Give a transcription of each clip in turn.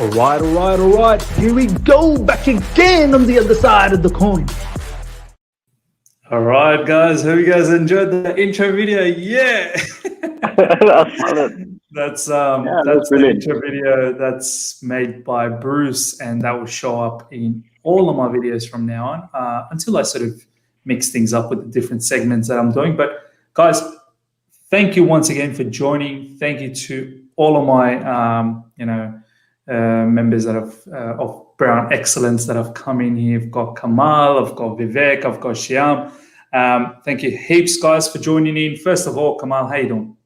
All right. Here we go, back again on the other side of the coin. All right, guys. Hope you guys enjoyed the intro video. Yeah. That's solid. That's that's the brilliant. intro video that's made by Bruce, and that will show up in all of my videos from now on, until I sort of mix things up with the different segments that I'm doing. But guys, thank you once again for joining. Thank you to all of my members that have of Brown Excellence that have come in here. I've got Kamal, I've got Vivek, I've got Shyam. Thank you heaps, guys, for joining in. First of all, Kamal, how you doing?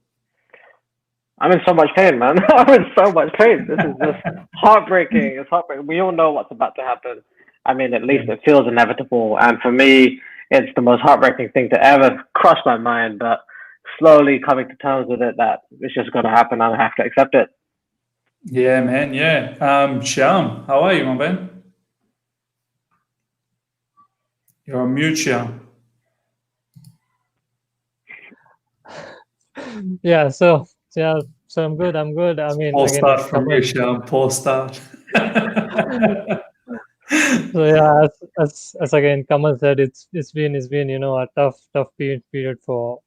I'm in so much pain, man. I'm in so much pain. This is just heartbreaking. It's heartbreaking. We all know what's about to happen. I mean, at least it feels inevitable. And for me, it's the most heartbreaking thing to ever cross my mind. But slowly coming to terms with it, that it's just going to happen and I have to accept it. Yeah, man. Yeah. Shyam, how are you, my man? You're on mute, Shyam. So I'm good. I'm good. I mean, Poor again, start from you, Shyam. Poor start. So yeah, as again Kamal said, it's been a tough period for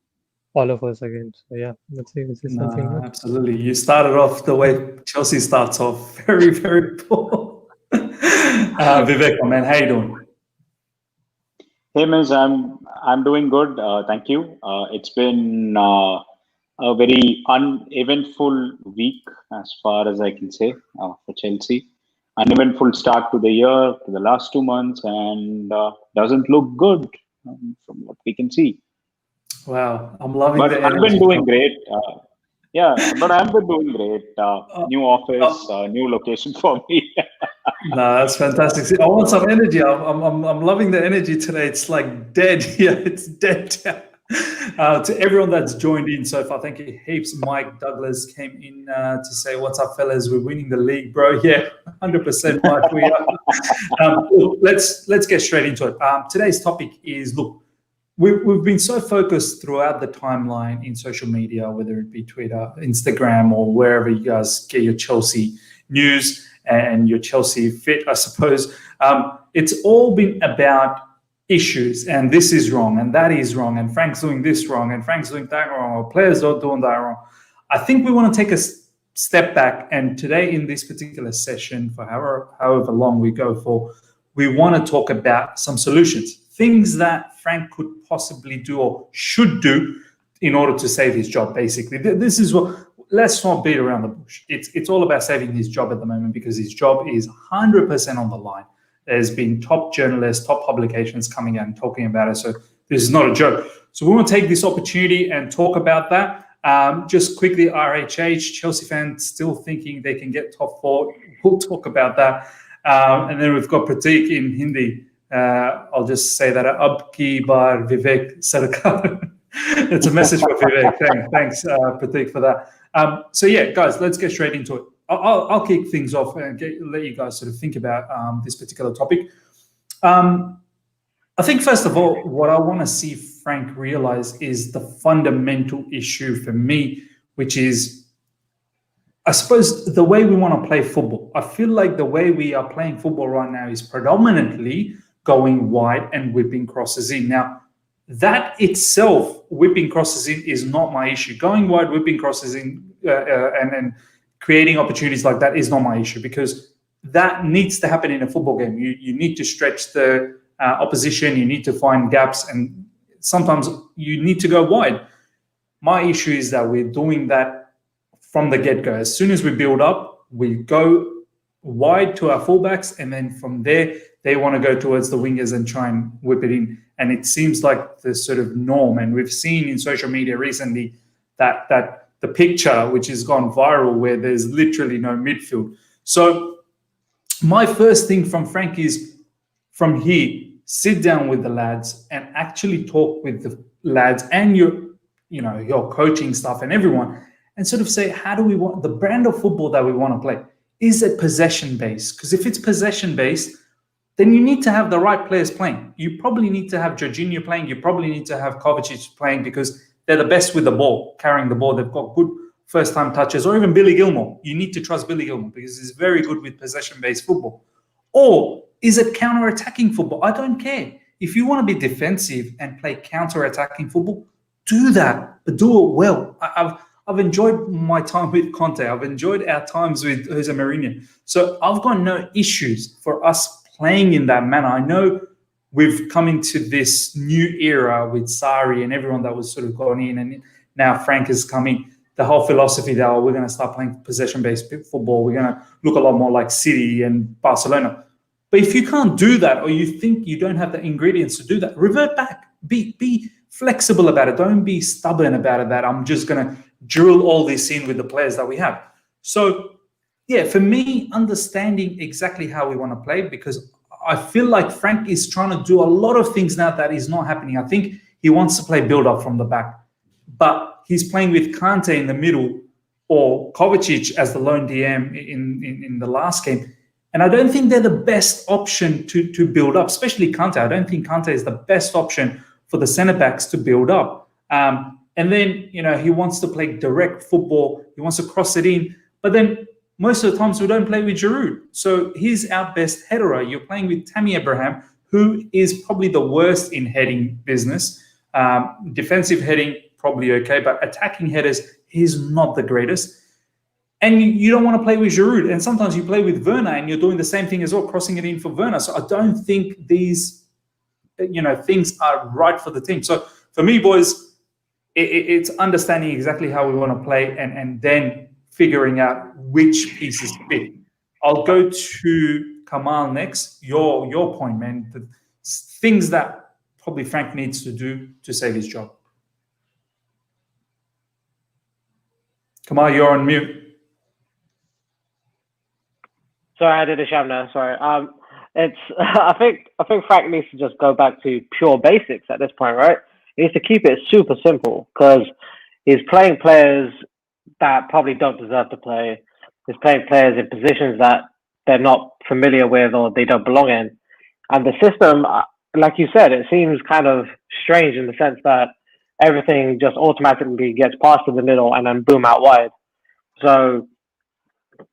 all of us again. So yeah, let's see something good. Absolutely. You started off the way Chelsea starts off, very, very poor. Vivek, my man, how you doing? Hey, Miz, I'm doing good. Thank you. It's been a very uneventful week, as far as I can say, for Chelsea. Uneventful start to the year, to the last 2 months, and doesn't look good from what we can see. Wow, I'm loving But the I've energy. been doing great. But I've been doing great. New office, new location for me. No, that's fantastic. See, I want some energy. I'm loving the energy today. It's like dead here. It's dead. To everyone that's joined in so far, thank you heaps. Mike Douglas came in to say, "What's up, fellas? We're winning the league, bro." Yeah, 100%, Mike. We are. Let's get straight into it. Today's topic is, look, we've been so focused throughout the timeline in social media, whether it be Twitter, Instagram, or wherever you guys get your Chelsea news and your Chelsea fit, I suppose. It's all been about issues, and this is wrong, and that is wrong, and Frank's doing this wrong, and Frank's doing that wrong, or players are doing that wrong. I think we want to take a step back, and today in this particular session, for however long we go for, we want to talk about some solutions, things that Frank could possibly do or should do in order to save his job, basically. This is what, let's not beat around the bush. It's all about saving his job at the moment, because his job is 100% on the line. There's been top journalists, top publications coming out and talking about it. So this is not a joke. So we want to take this opportunity and talk about that. Just quickly, RHH, Chelsea fans still thinking they can get top 4. We'll talk about that. And then we've got Pratik in Hindi. I'll just say that, Ab ki bar Vivek Sarkar. It's a message for Vivek. Thanks, Pratik, for that. So yeah, guys, let's get straight into it. I'll kick things off and let you guys sort of think about this particular topic. I think, first of all, what I want to see Frank realize is the fundamental issue for me, which is, I suppose, the way we want to play football. I feel like the way we are playing football right now is predominantly going wide and whipping crosses in. Now, that itself, whipping crosses in, is not my issue. Going wide, whipping crosses in, and creating opportunities like that is not my issue, because that needs to happen in a football game. You need to stretch the opposition, you need to find gaps, and sometimes you need to go wide. My issue is that we're doing that from the get-go. As soon as we build up, we go wide to our fullbacks, and then from there, they want to go towards the wingers and try and whip it in. And it seems like the sort of norm. And we've seen in social media recently that the picture, which has gone viral, where there's literally no midfield. So my first thing from Frank is, from here, sit down with the lads and actually talk with the lads and your coaching staff and everyone, and sort of say, how do we want the brand of football that we want to play? Is it possession-based? Because if it's possession-based, then you need to have the right players playing. You probably need to have Jorginho playing. You probably need to have Kovacic playing, because they're the best with the ball, carrying the ball. They've got good first-time touches, or even Billy Gilmore. You need to trust Billy Gilmore because he's very good with possession-based football. Or is it counter-attacking football? I don't care. If you want to be defensive and play counter-attacking football, do that, but do it well. I've enjoyed my time with Conte. I've enjoyed our times with Jose Mourinho. So I've got no issues for us playing in that manner. I know we've come into this new era with Sarri and everyone that was sort of gone in, and now Frank is coming. The whole philosophy that we're going to start playing possession-based football. We're going to look a lot more like City and Barcelona. But if you can't do that, or you think you don't have the ingredients to do that, revert back. Be flexible about it. Don't be stubborn about it that I'm just going to drill all this in with the players that we have. So, yeah, for me, understanding exactly how we want to play, because I feel like Frank is trying to do a lot of things now that is not happening. I think he wants to play build-up from the back, but he's playing with Kante in the middle or Kovacic as the lone DM in the last game. And I don't think they're the best option to build up, especially Kante. I don't think Kante is the best option for the centre-backs to build up. And then, he wants to play direct football. He wants to cross it in. But then most of the times we don't play with Giroud. So he's our best headerer. You're playing with Tammy Abraham, who is probably the worst in heading business. Defensive heading, probably okay. But attacking headers, he's not the greatest. And you don't want to play with Giroud. And sometimes you play with Werner and you're doing the same thing as well, crossing it in for Werner. So I don't think these, things are right for the team. So for me, boys, it's understanding exactly how we want to play and then figuring out which pieces fit. I'll go to Kamal next. Your point, man. The things that probably Frank needs to do to save his job. Kamal, you're on mute. Sorry, I did a sham there. Sorry. I think Frank needs to just go back to pure basics at this point, right? He needs to keep it super simple because he's playing players that probably don't deserve to play. He's playing players in positions that they're not familiar with or they don't belong in. And the system, like you said, it seems kind of strange in the sense that everything just automatically gets passed to the middle and then boom out wide. So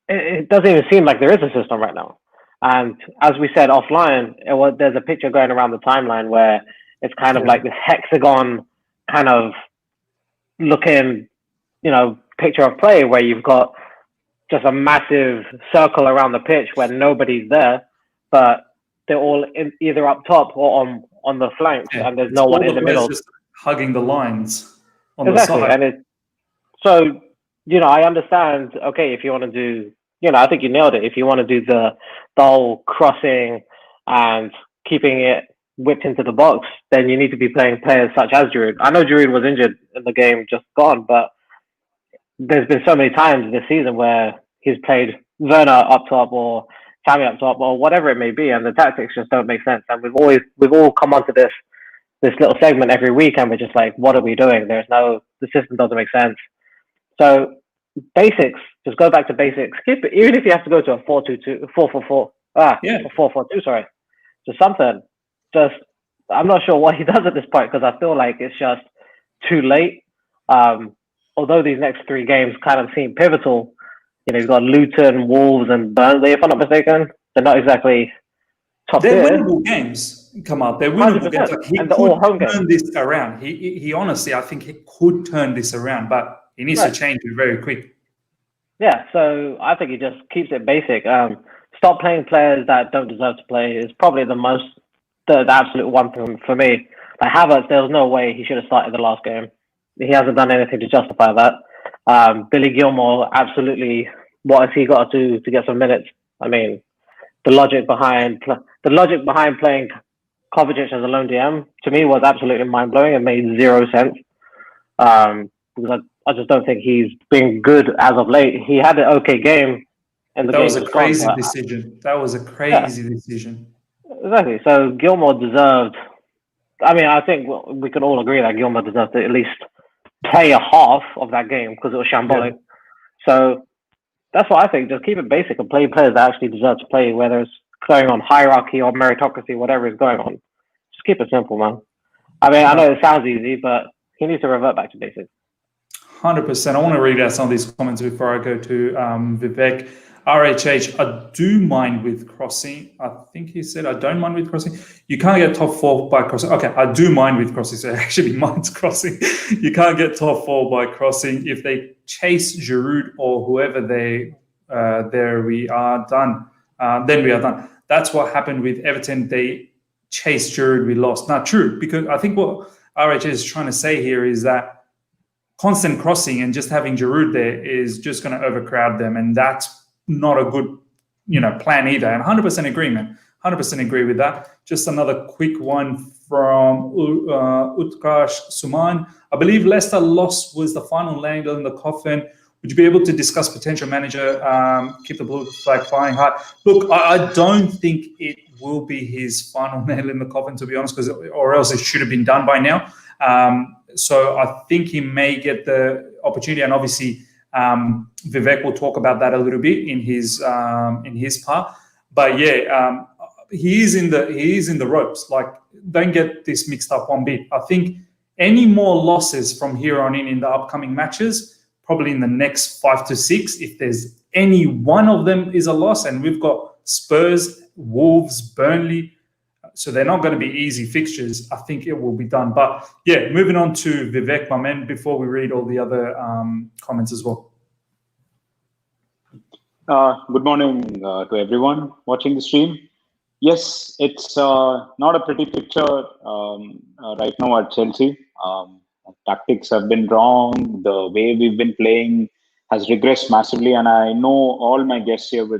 it doesn't even seem like there is a system right now. And as we said offline, there's a picture going around the timeline where it's kind of like this hexagon kind of looking, picture of play where you've got just a massive circle around the pitch where nobody's there, but they're all either up top or on the flanks, and there's no one in the middle. Just hugging the lines on exactly. the side. And so, I understand, okay, if you want to do, I think you nailed it. If you want to do the whole crossing and keeping it whipped into the box, then you need to be playing players such as Giroud. I know Giroud was injured in the game just gone, but there's been so many times this season where he's played Werner up top or Tammy up top or whatever it may be, and the tactics just don't make sense. And we've all come onto this little segment every week, and we're just like, what are we doing? The system doesn't make sense. So basics, just go back to basics. Keep it, even if you have to go to a 4-2-2, 4-4-4, 4-4-2, sorry. Just something. I'm not sure what he does at this point because I feel like it's just too late. Although these next three games kind of seem pivotal, you've got Luton, Wolves, and Burnley, if I'm not mistaken. They're not exactly top tier. They're winnable games. Come on, they're winnable games. Like, he could turn this around. He honestly, I think he could turn this around, but he needs to change it very quick. Yeah, so I think he just keeps it basic. Stop playing players that don't deserve to play is probably the absolute one for me. Like Havertz, there was no way he should have started the last game. He hasn't done anything to justify that. Billy Gilmore, absolutely. What has he got to do to get some minutes? I mean, the logic behind playing Kovacic as a lone DM to me was absolutely mind blowing and made zero sense. Because I just don't think he's been good as of late. He had an okay game in the game. That was a crazy decision. That was a crazy decision. Exactly. So Gilmore deserved. I mean, I think we can all agree that Gilmore deserved to at least play a half of that game because it was shambolic. Yeah. So that's what I think. Just keep it basic and play players that actually deserve to play, whether it's going on hierarchy or meritocracy, whatever is going on. Just keep it simple, man. I mean, I know it sounds easy, but he needs to revert back to basics. 100%. I want to read out some of these comments before I go to Vivek. RHH, I do mind with crossing. I think he said, I don't mind with crossing. You can't get top four by crossing. Okay, I do mind with crossing. So actually minds crossing. You can't get top four by crossing. If they chase Giroud or whoever there we are done. Then we are done. That's what happened with Everton. They chased Giroud, we lost. Not true, because I think what RHH is trying to say here is that constant crossing and just having Giroud there is just going to overcrowd them, and that's not a good, plan either. And 100% agreement. 100% agree with that. Just another quick one from Utkarsh Suman. I believe Leicester loss was the final nail in the coffin. Would you be able to discuss potential manager, keep the blue flag flying high? Look, I don't think it will be his final nail in the coffin, to be honest, or else it should have been done by now. So I think he may get the opportunity, and obviously Vivek will talk about that a little bit in his part. But yeah, he is in the ropes. Like, don't get this mixed up one bit. I think any more losses from here on in the upcoming matches, probably in the next 5 to 6, if there's any one of them is a loss, and we've got Spurs, Wolves, Burnley, so they're not going to be easy fixtures. I think it will be done. But yeah, moving on to Vivek, my man, before we read all the other comments as well. Good morning to everyone watching the stream. Yes, it's not a pretty picture right now at Chelsea. Tactics have been wrong. The way we've been playing has regressed massively, and I know all my guests here will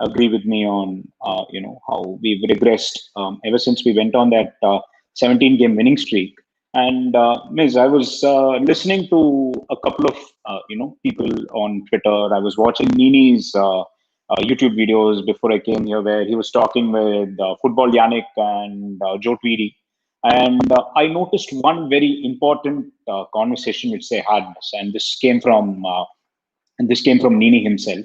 agree with me on how we've regressed ever since we went on that 17-game winning streak. And Miz, I was listening to a couple of people on Twitter. I was watching Nini's YouTube videos before I came here, where he was talking with Football Yannick and Joe Tweedy. And I noticed one very important conversation which they had, and this came from Nini himself.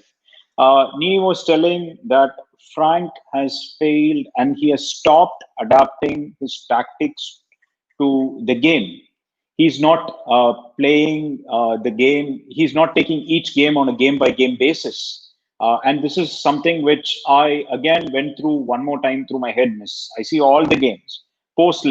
Nini was telling that Frank has failed and he has stopped adapting his tactics to the game. He's not playing the game. He's not taking each game on a game-by-game basis. And this is something which I, again, went through one more time through my head, miss. I see all the games, post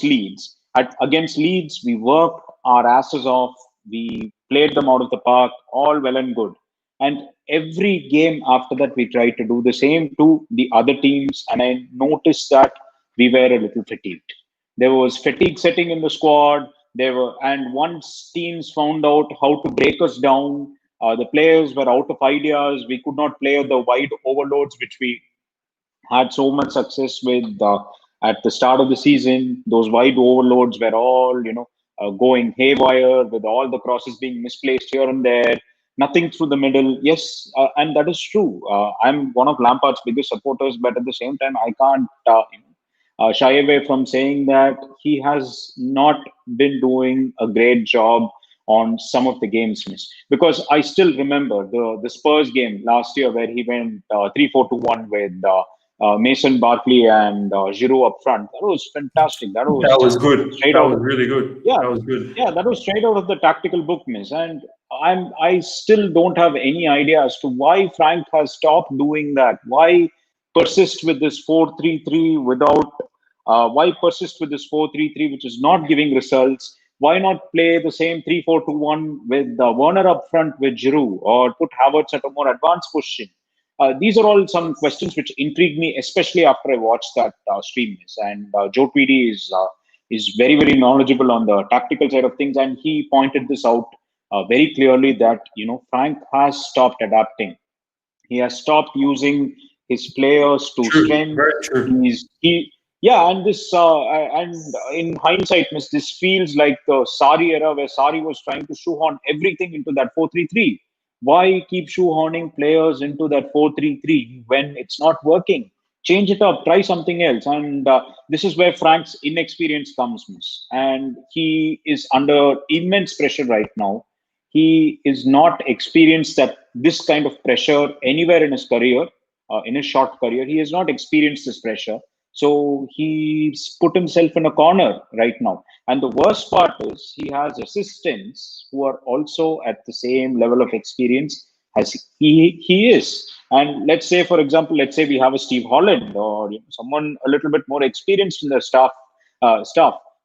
Leeds. Against Leeds, we worked our asses off. We played them out of the park, all well and good. And every game after that, we tried to do the same to the other teams. And I noticed that we were a little fatigued. There was fatigue setting in the squad. And once teams found out how to break us down, the players were out of ideas. We could not play the wide overloads, which we had so much success with at the start of the season. Those wide overloads were all, going haywire, with all the crosses being misplaced here and there. Nothing through the middle. Yes, and that is true. I'm one of Lampard's biggest supporters, but at the same time, I can't shy away from saying that he has not been doing a great job on some of the games, because I still remember the Spurs game last year where he went 3-4-2-1 with Mason, Barkley, and Giroud up front. That was fantastic. That was good. That was really good. Yeah, that was good. Yeah, that was straight out of the tactical book, miss. And I still don't have any idea as to why Frank has stopped doing that. Why persist with this 4-3-3 without? Why persist with this 4-3-3, which is not giving results? Why not play the same 3-4-2-1 with Werner up front with Giroud, or put Havertz at a more advanced position? These are all some questions which intrigue me, especially after I watched that stream. And Joe Tweedy is very, very knowledgeable on the tactical side of things, and he pointed this out very clearly that Frank has stopped adapting. He has stopped using his players to strength. Very true. And this and in hindsight, miss, this feels like the Sarri era, where Sarri was trying to shoehorn everything into that 4-3-3. Why keep shoehorning players into that 4-3-3 when it's not working? Change it up, try something else. And this is where Frank's inexperience comes, miss. And he is under immense pressure right now. He is not experienced this kind of pressure anywhere in his career, in his short career. He has not experienced this pressure. So he's put himself in a corner right now. And the worst part is he has assistants who are also at the same level of experience as he is. And let's say, for example, let's say we have a Steve Holland or someone a little bit more experienced in the staff.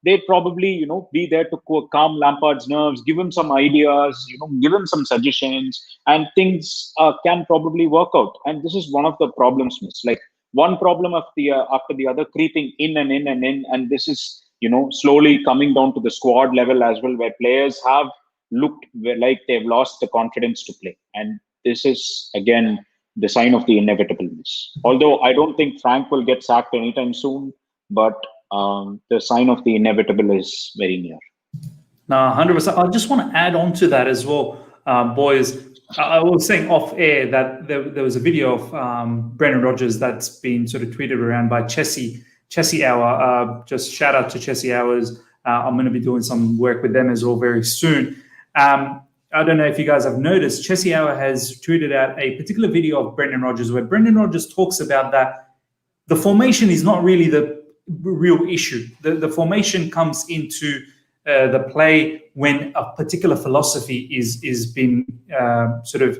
They'd probably, be there to calm Lampard's nerves, give him some ideas, give him some suggestions, and things can probably work out. And this is one of the problems, miss. Like one problem after the other creeping in and in and in, and this is slowly coming down to the squad level as well, where players have looked like they've lost the confidence to play, and this is again the sign of the inevitableness. Although I don't think Frank will get sacked anytime soon, but the sign of the inevitable is very near. No, 100%. I just want to add on to that as well, boys. I was saying off air that there was a video of Brendan Rodgers that's been sort of tweeted around by Chessie Hour. Just shout out to Chessie Hours. I'm going to be doing some work with them as well very soon. I don't know if you guys have noticed, Chessie Hour has tweeted out a particular video of Brendan Rodgers where Brendan Rodgers talks about that the formation is not really the real issue. The formation comes into the play when a particular philosophy is being sort of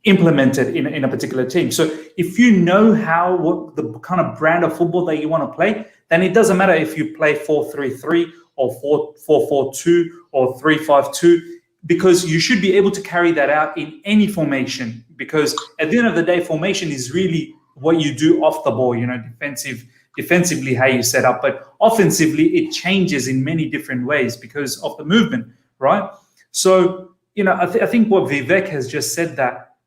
implemented in a particular team. So if you know what the kind of brand of football that you want to play, then it doesn't matter if you play 4-3-3 or 4-4-2 or 3-5-2, because you should be able to carry that out in any formation, because at the end of the day, formation is really what you do off the ball, defensively how you set up, but offensively it changes in many different ways because of the movement, right? So, I think what Vivek has just said, that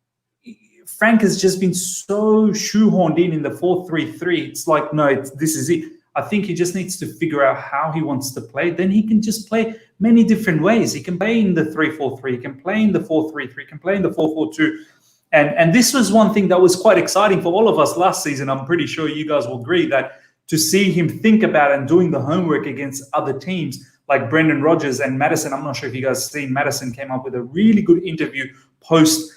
Frank has just been so shoehorned in the 4-3-3. It's like, no, this is it. I think he just needs to figure out how he wants to play. Then he can just play many different ways. He can play in the 3-4-3, he can play in the 4-3-3, he can play in the 4-4-2. And this was one thing that was quite exciting for all of us last season. I'm pretty sure you guys will agree that to see him think about and doing the homework against other teams like Brendan Rodgers and Maddison. I'm not sure if you guys have seen, Maddison came up with a really good interview post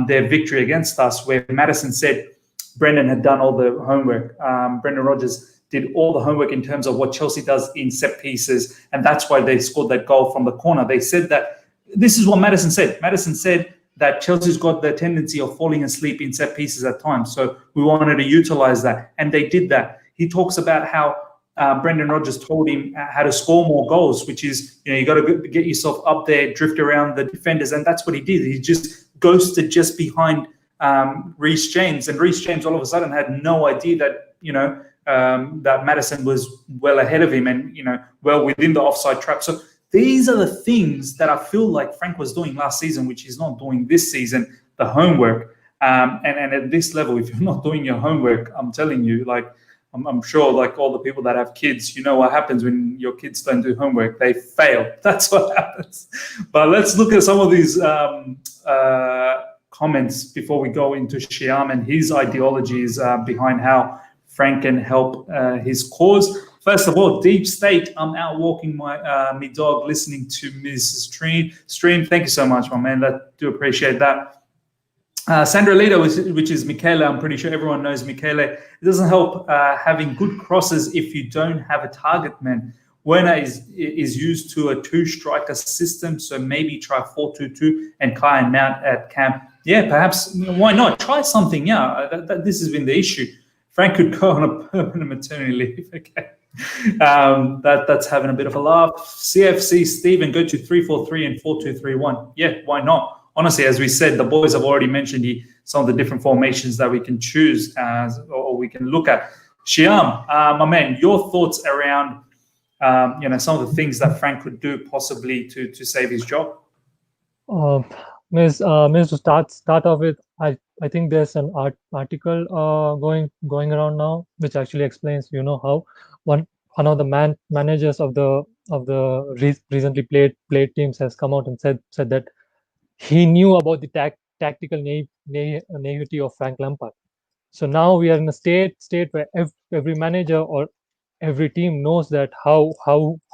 their victory against us, where Maddison said Brendan had done all the homework. Brendan Rodgers did all the homework in terms of what Chelsea does in set pieces, and that's why they scored that goal from the corner. They said that, this is what Maddison said. Maddison said that Chelsea's got the tendency of falling asleep in set pieces at times, so we wanted to utilize that, and they did that. He talks about how Brendan Rodgers told him how to score more goals, which is, you got to get yourself up there, drift around the defenders, and that's what he did. He just ghosted just behind Reece James, and Reece James all of a sudden had no idea that, that Maddison was well ahead of him and, well within the offside trap. So these are the things that I feel like Frank was doing last season, which he's not doing this season, the homework. And at this level, if you're not doing your homework, I'm telling you, I'm sure like all the people that have kids, what happens when your kids don't do homework? They fail. That's what happens. But let's look at some of these comments before we go into Shyam and his ideologies behind how Frank can help his cause. First of all, Deep State, I'm out walking my dog, listening to Mrs. Stream. Thank you so much, my man. I do appreciate that. Sandra Lita, which is Michele, I'm pretty sure everyone knows Michele. It doesn't help having good crosses if you don't have a target man. Werner is used to a two-striker system, so maybe try 4-2-2 and Kai and Mount at camp. Yeah, perhaps, why not? Try something, yeah. This has been the issue. Frank could go on a permanent maternity leave, okay. That's having a bit of a laugh. CFC Stephen, go to 3-4-3 and 4-2-3-1. Yeah, why not? Honestly, as we said, the boys have already mentioned some of the different formations that we can choose or we can look at. Shyam, my man, your thoughts around some of the things that Frank could do possibly to save his job? Miss, to start off with, I think there's an article going around now which actually explains how one of the managers of the recently played teams has come out and said that he knew about the tactical naivety of Frank Lampard. So now we are in a state where every manager or every team knows that how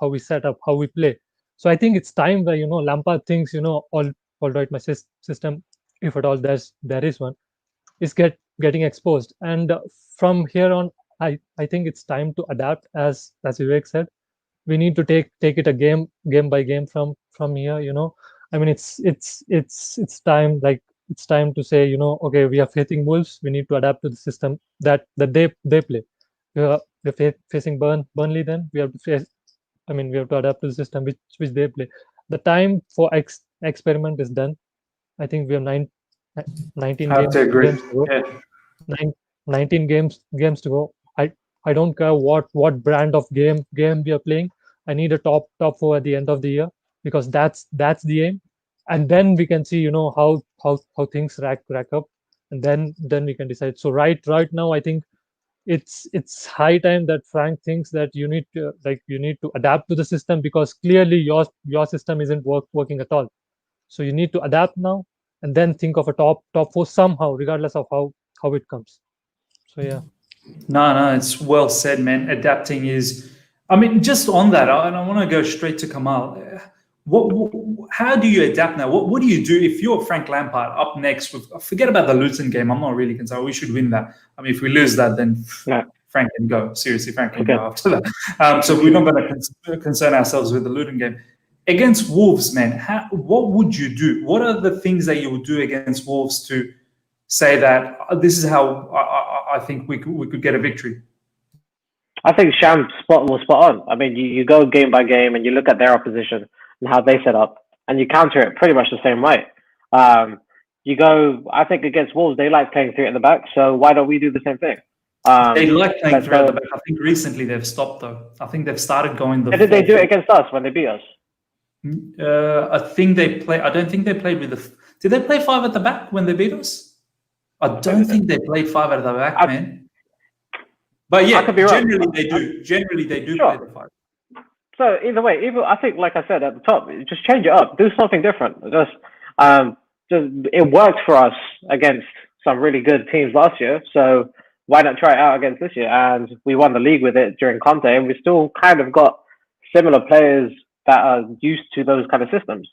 we set up, how we play. So I think it's time where Lampard thinks all right, my system, if at all there is one, is getting exposed. And from here on, I think it's time to adapt, as Vivek said. We need to take it a game by game from here. I mean, it's time, like it's time to say, okay, we are facing Wolves. We need to adapt to the system that they play. We're facing Burnley. Then we have to face. I mean, we have to adapt to the system which they play. The time for experiment is done. I think we have 19 I have to agree. games to go. Yeah. 19 games to go. I don't care what brand of game we are playing. I need a top four at the end of the year, because that's the aim, and then we can see how things rack up, and then we can decide. So right now, I think it's high time that Frank thinks that you need to adapt to the system, because clearly your system isn't working at all. So you need to adapt now, and then think of a top four somehow, regardless of how it comes. So yeah. No, it's well said, man. Adapting is, I mean, just on that, and I want to go straight to Kamal. How do you adapt now? What do you do if you're Frank Lampard up next? Forget about the Luton game. I'm not really concerned. We should win that. I mean, if we lose that, then Frank can go. Seriously, Frank can go after that. So we're not going to concern ourselves with the Luton game. Against Wolves, man, what would you do? What are the things that you would do against Wolves to say that this is how I think we could get a victory? I think Shyam's was spot on. I mean, you go game by game and you look at their opposition and how they set up, and you counter it pretty much the same way. You go, I think against Wolves, they like playing three at the back, so why don't we do the same thing? They like playing three at the back. I think recently they've stopped, though. I think they've started going the. Did they do it against us when they beat us? I think they play. I don't think they played with the. Did they play five at the back when they beat us? I don't think they played five at the back, man. But yeah, generally they do. Generally they do play the five. So either way, I think, like I said at the top, just change it up, do something different. Just it worked for us against some really good teams last year, so why not try it out against this year? And we won the league with it during Conte, and we still kind of got similar players that are used to those kind of systems.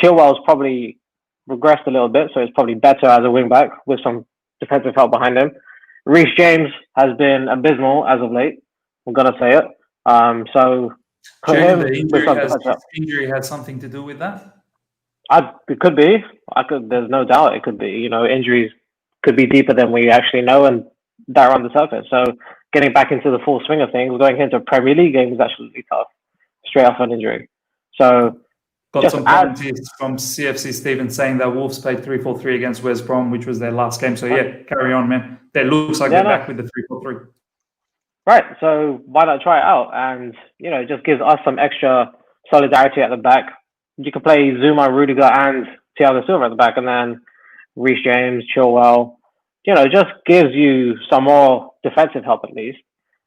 Chilwell's probably regressed a little bit, so it's probably better as a wing back with some defensive help behind him. Reece James has been abysmal as of late. I'm gonna say it. So put him with some injury had something to do with that. It could be. There's no doubt it could be. Injuries could be deeper than we actually know, and that are on the surface. So getting back into the full swing of things, going into a Premier League game is actually tough, straight off an injury. So got some comments from CFC Stephen saying that Wolves played 3-4-3 against West Brom, which was their last game. So yeah, carry on, man. That looks like they're back with the 3-4-3. Right. So why not try it out? And it just gives us some extra solidarity at the back. You can play Zuma, Rudiger, and Thiago Silva at the back, and then Reece James, Chilwell. Just gives you some more defensive help at least.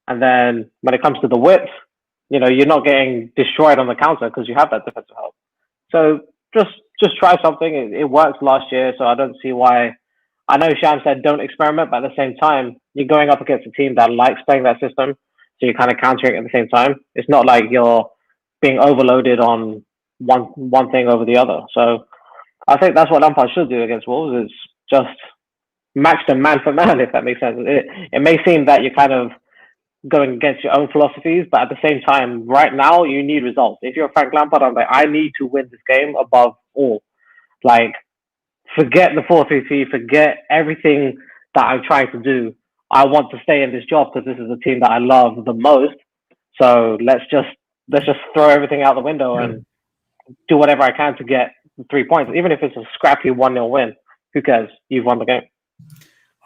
And then when it comes to the width, you're not getting destroyed on the counter because you have that defensive help. So just try something. It worked last year, so I don't see why. I know Shyam said don't experiment, but at the same time, you're going up against a team that likes playing that system, so you're kind of countering it at the same time. It's not like you're being overloaded on one thing over the other. So I think that's what Lampard should do against Wolves, is just match them man for man, if that makes sense. It may seem that you're kind of going against your own philosophies, but at the same time, right now, you need results. If you're Frank Lampard, I'm like, I need to win this game above all. Like, forget the 4-3-3, forget everything that I'm trying to do. I want to stay in this job because this is the team that I love the most. So let's just throw everything out the window and do whatever I can to get 3 points. Even if it's a scrappy 1-0 win, who cares? You've won the game.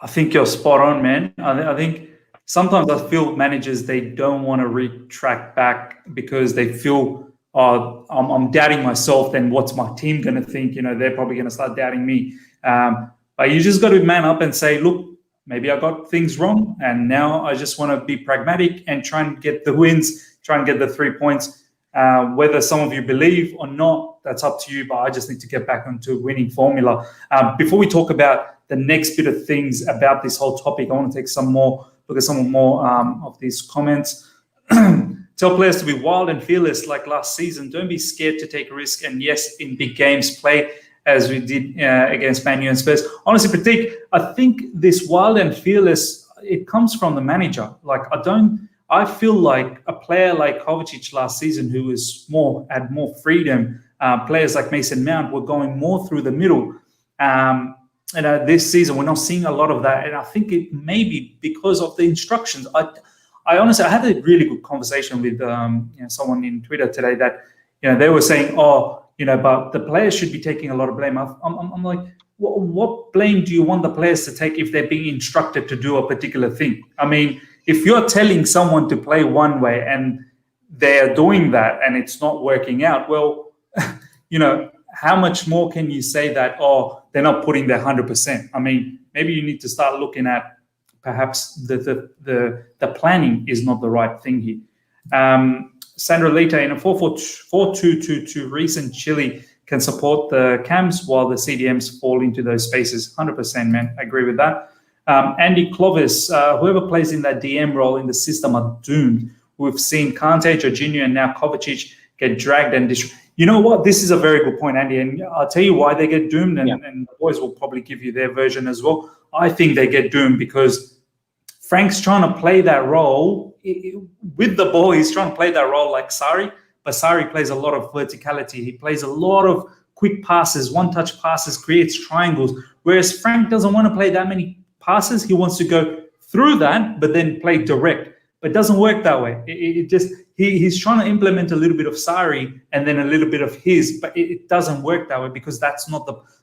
I think you're spot on, man. I think sometimes I feel managers, they don't want to retract back because they feel, I'm doubting myself, then what's my team going to think? They're probably going to start doubting me. But you just got to man up and say, look, maybe I got things wrong, and now I just want to be pragmatic and try and get the wins, try and get the 3 points. Whether some of you believe or not, that's up to you, but I just need to get back onto a winning formula. Before we talk about the next bit of things about this whole topic, I want to take look at some more of these comments. Tell players to be wild and fearless like last season. Don't be scared to take a risk. And yes, in big games, play as we did against Man U and Spurs. Honestly, Pratik, I think this wild and fearless, it comes from the manager. Like I feel like a player like Kovacic last season, who had more freedom. Players like Mason Mount were going more through the middle. This season we're not seeing a lot of that, and I think it may be because of the instructions. I honestly, I had a really good conversation with someone in Twitter today that they were saying, but the players should be taking a lot of blame. I'm like, what blame do you want the players to take if they're being instructed to do a particular thing? I mean, if you're telling someone to play one way and they're doing that and it's not working out, well, how much more can you say that, they're not putting their 100%? I mean, maybe you need to start looking at perhaps the planning is not the right thing here. Sandra Lita, in a 4-4-2 recent Chile can support the cams while the CDMs fall into those spaces. 100%, man. I agree with that. Andy Clovis, whoever plays in that DM role in the system are doomed. We've seen Kante, Jorginho, and now Kovacic get dragged and You know what? This is a very good point, Andy, and I'll tell you why they get doomed, and the boys will probably give you their version as well. I think they get doomed because Frank's trying to play that role with the ball. He's trying to play that role like Sarri, but Sarri plays a lot of verticality. He plays a lot of quick passes, one-touch passes, creates triangles, whereas Frank doesn't want to play that many passes. He wants to go through that, but then play direct. But it doesn't work that way. He's trying to implement a little bit of Sarri and then a little bit of his, but it doesn't work that way because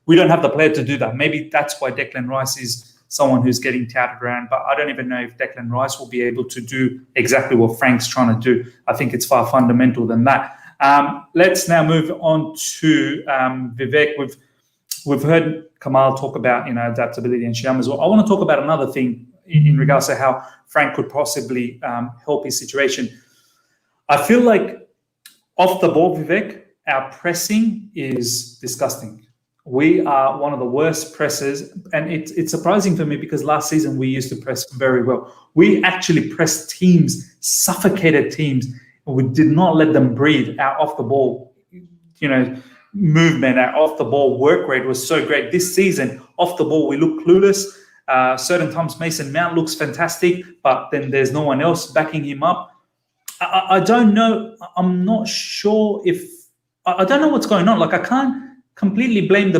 we don't have the player to do that. Maybe that's why Declan Rice is someone who's getting touted around, but I don't even know if Declan Rice will be able to do exactly what Frank's trying to do. I think it's far fundamental than that. Let's now move on to Vivek. We've heard Kamal talk about adaptability and Shyam as well. I want to talk about another thing in regards to how Frank could possibly help his situation. I feel like off the ball, Vivek, our pressing is disgusting. We are one of the worst pressers, and it's surprising for me because last season we used to press very well. We actually pressed teams, suffocated teams, and we did not let them breathe. Our off the ball, movement, our off the ball work rate was so great. This season, off the ball, we look clueless. Certain times Mason Mount looks fantastic, but then there's no one else backing him up. I don't know. I'm not sure I don't know what's going on. Like, I can't completely blame the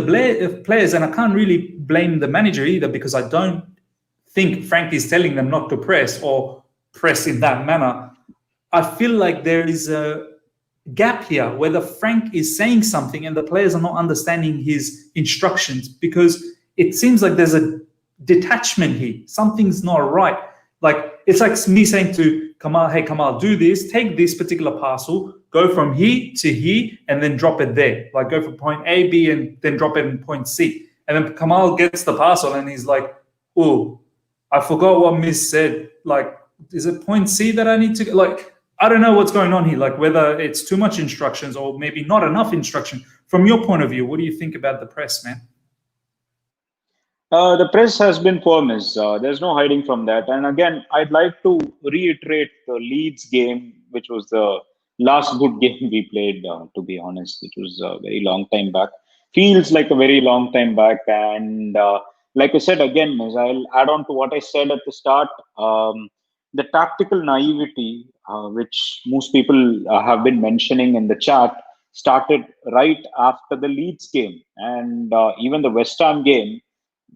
players, and I can't really blame the manager either because I don't think Frank is telling them not to press or press in that manner. I feel like there is a gap here where the Frank is saying something and the players are not understanding his instructions because it seems like there's a detachment here. Something's not right. Like, it's like me saying to Kamal, hey, Kamal, do this, take this particular parcel, go from here to here, and then drop it there. Like, go from point A, B, and then drop it in point C. And then Kamal gets the parcel and he's like, oh, I forgot what Miss said. Like, is it point C that I need to, like, I don't know what's going on here, like whether it's too much instructions or maybe not enough instruction. From your point of view, what do you think about the press, man? The press has been poor, Miss. There's no hiding from that. And again, I'd like to reiterate the Leeds game, which was the last good game we played, to be honest, which was a very long time back. Feels like a very long time back. And like I said, again, Miss, I'll add on to what I said at the start. The tactical naivety, which most people have been mentioning in the chat, started right after the Leeds game. And even the West Ham game,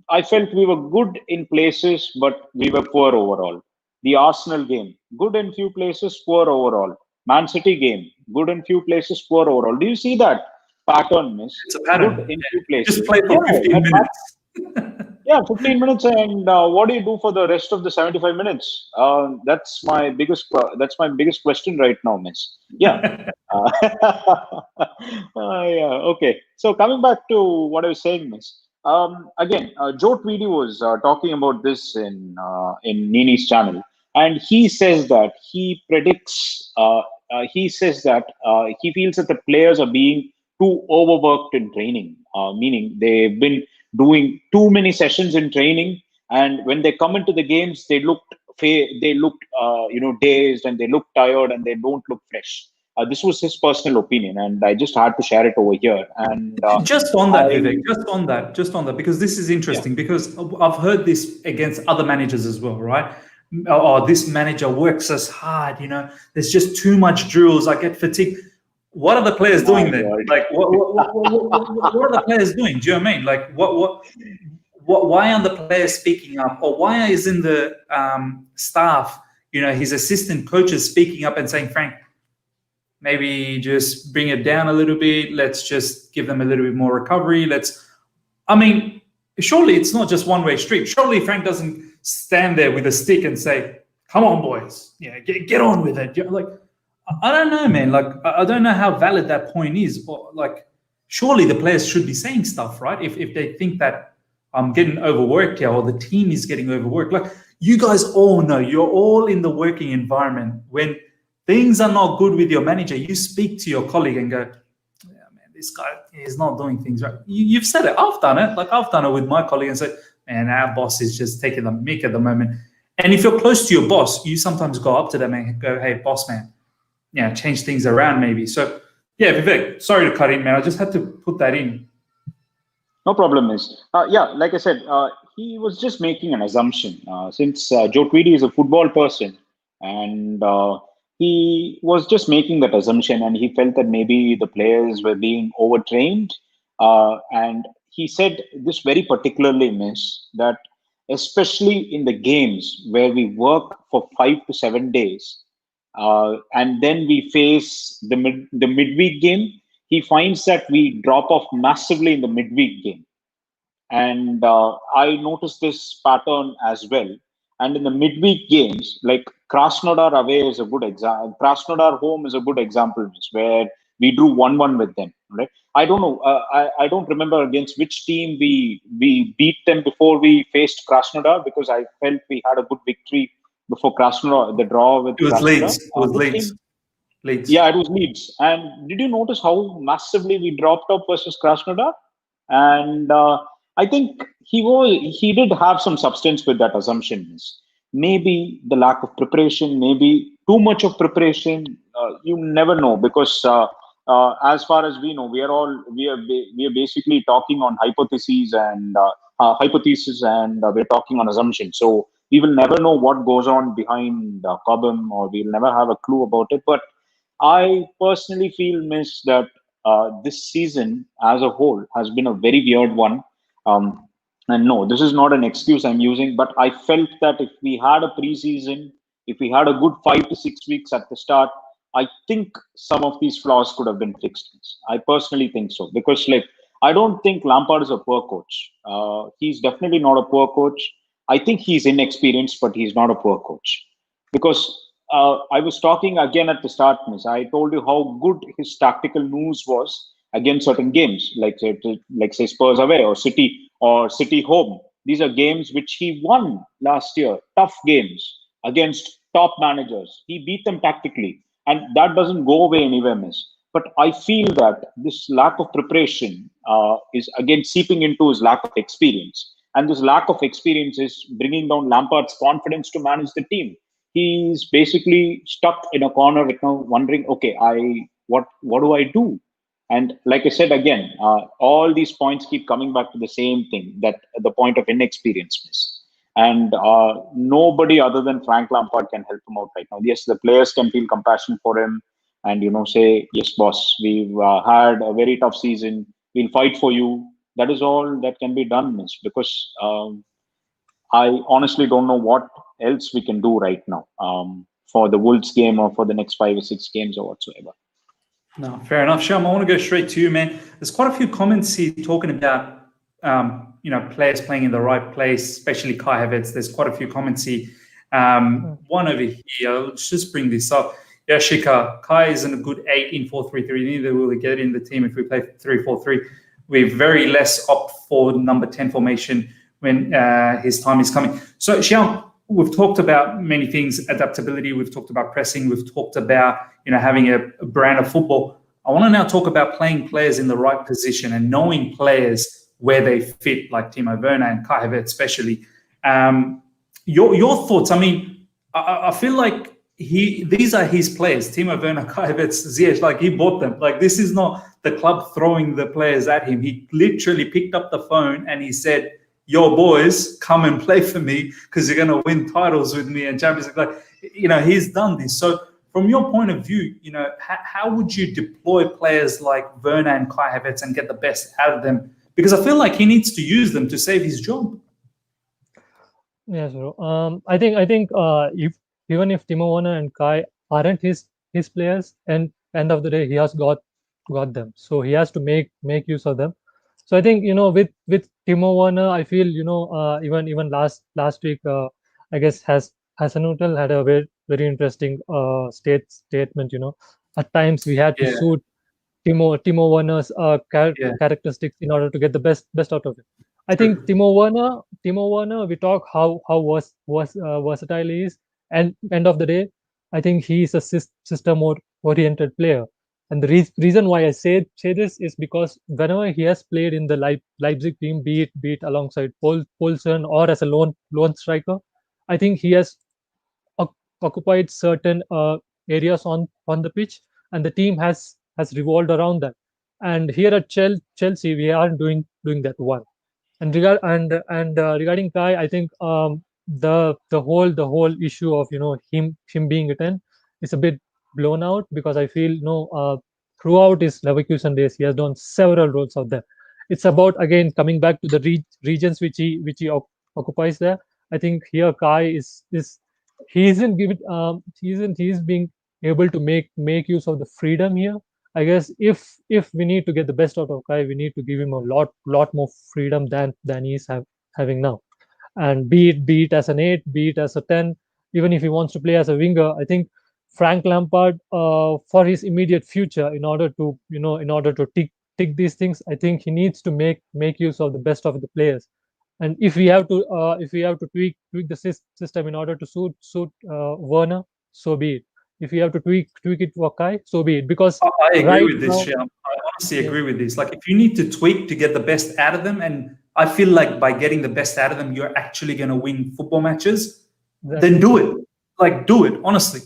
I felt we were good in places, but we were poor overall. The Arsenal game, good in few places, poor overall. Man City game, good in few places, poor overall. Do you see that pattern, Miss? It's a pattern. Good in few places. Just play for 15 minutes. Yeah, 15 minutes, and what do you do for the rest of the 75 minutes? That's my biggest question right now, Miss. Yeah. Yeah. Okay. So coming back to what I was saying, Miss. Again, Joe Tweedy was talking about this in Nini's channel, and he says that he predicts. He says that he feels that the players are being too overworked in training, meaning they've been doing too many sessions in training, and when they come into the games, they look dazed and they look tired and they don't look fresh. this was his personal opinion, and I just had to share it over here. And just on that, Vivek, just on that, because this is interesting, because I've heard this against other managers as well, right? Oh, this manager works us hard, there's just too much drills, I get fatigued. What are the players doing then? Like, what are the players doing? Do you know what I mean? Like, why aren't the players speaking up? Or why isn't the staff, his assistant coaches speaking up and saying, Frank, maybe just bring it down a little bit. Let's just give them a little bit more recovery. Surely it's not just one-way street. Surely Frank doesn't stand there with a stick and say, come on, boys, get on with it. Like, I don't know, man. Like, I don't know how valid that point is. Or, like, surely the players should be saying stuff, right? If they think that I'm getting overworked here or the team is getting overworked. Like, you guys all know, you're all in the working environment. When things are not good with your manager, you speak to your colleague and go, yeah, man, this guy is not doing things right. You've said it. I've done it. Like, I've done it with my colleague and said, man, our boss is just taking the mick at the moment. And if you're close to your boss, you sometimes go up to them and go, hey, boss, man, change things around maybe. So, yeah, Vivek, sorry to cut in, man. I just had to put that in. No problem, Miss. Like I said, he was just making an assumption. Since Joe Tweedy is a football person, and he was just making that assumption, and he felt that maybe the players were being overtrained. And he said this very particularly, Miss, that especially in the games where we work for 5 to 7 days, and then we face the midweek game, he finds that we drop off massively in the midweek game. And I noticed this pattern as well. And in the midweek games, like Krasnodar away is a good example. Krasnodar home is a good example, where we drew 1-1 with them. Right? I don't know. I don't remember against which team we beat them before we faced Krasnodar, because I felt we had a good victory before Krasnodar. The draw with it was Krasnodar. Leeds. Leeds. Yeah, it was Leeds. And did you notice how massively we dropped off versus Krasnodar? And I think he did have some substance with that assumption. Maybe the lack of preparation, maybe too much of preparation. You never know, because as far as we know, we are basically talking on hypotheses and we're talking on assumptions. So we will never know what goes on behind Cobham, or we'll never have a clue about it. But I personally feel, Miss, that this season as a whole has been a very weird one. And no, this is not an excuse I'm using, but I felt that if we had a preseason, if we had a good 5 to 6 weeks at the start, I think some of these flaws could have been fixed. I personally think so, because I don't think Lampard is a poor coach. He's definitely not a poor coach. I think he's inexperienced, but he's not a poor coach. Because I was talking again at the start, Miss. I told you how good his tactical moves was against certain games, like say Spurs away or City home. These are games which he won last year, tough games against top managers. He beat them tactically, and that doesn't go away anywhere, Miss. But I feel that this lack of preparation is again seeping into his lack of experience, and this lack of experience is bringing down Lampard's confidence to manage the team. He's basically stuck in a corner right now, wondering, okay, what do I do? And like I said again, all these points keep coming back to the same thing, that the point of inexperience. And nobody other than Frank Lampard can help him out right now. Yes, the players can feel compassion for him and say, yes, boss, we've had a very tough season. We'll fight for you. That is all that can be done, Miss, because I honestly don't know what else we can do right now for the Wolves game or for the next 5 or 6 games or whatsoever. No, fair enough. Shyam, I want to go straight to you, man. There's quite a few comments here talking about, players playing in the right place, especially Kai Havertz. There's quite a few comments here. One over here, let's just bring this up. Yashika, Kai isn't a good 8 in 4-3-3. Neither will he get in the team if we play 3-4-3. We very less opt for number 10 formation when his time is coming. So, Shyam, we've talked about many things, adaptability. We've talked about pressing. We've talked about, having a brand of football. I want to now talk about playing players in the right position and knowing players where they fit, like Timo Werner and Kai Havertz especially. Your thoughts? I mean, I feel like these are his players. Timo Werner, Kai Havertz, Ziyech, like he bought them. Like this is not the club throwing the players at him. He literally picked up the phone and he said, "Yo, boys, come and play for me because you're going to win titles with me and Champions League." Like, he's done this. So from your point of view, how would you deploy players like Werner and Kai Havertz and get the best out of them? Because I feel like he needs to use them to save his job. Yes, bro. I think if even if Timo Werner and Kai aren't his players, and end of the day he has got them, so he has to make use of them. So I think with Timo Werner, I feel even last week, I guess Hasanutel had a very interesting statement. At times we had to suit Timo Werner's characteristics in order to get the best out of it. I think Timo Werner, we talk how versatile he is, and end of the day, I think he is a system oriented player. And the reason why I say this is because whenever he has played in the Leipzig team, be it alongside Poulsen or as a lone striker, I think he has occupied certain areas on the pitch, and the team has revolved around that. And here at Chelsea, we aren't doing that one. And regarding Kai, I think the whole issue of him being a 10 is a bit blown out, because I feel throughout his Leverkusen days he has done several roles out there. It's about, again, coming back to the regions which he occupies there. I think here Kai is he isn't being able to make use of the freedom here. I guess if we need to get the best out of Kai, we need to give him a lot more freedom than he's having now. And be it as an 8, be it as a 10, even if he wants to play as a winger, I think Frank Lampard, for his immediate future, in order to tick these things, I think he needs to make use of the best of the players. And if we have to tweak the system in order to suit Werner, so be it. If you have to tweak it for Kai, so be it. Because I agree with this, Shyam. I honestly agree with this. Like, if you need to tweak to get the best out of them, and I feel like by getting the best out of them, you're actually going to win football matches, then do it. Like, do it, honestly.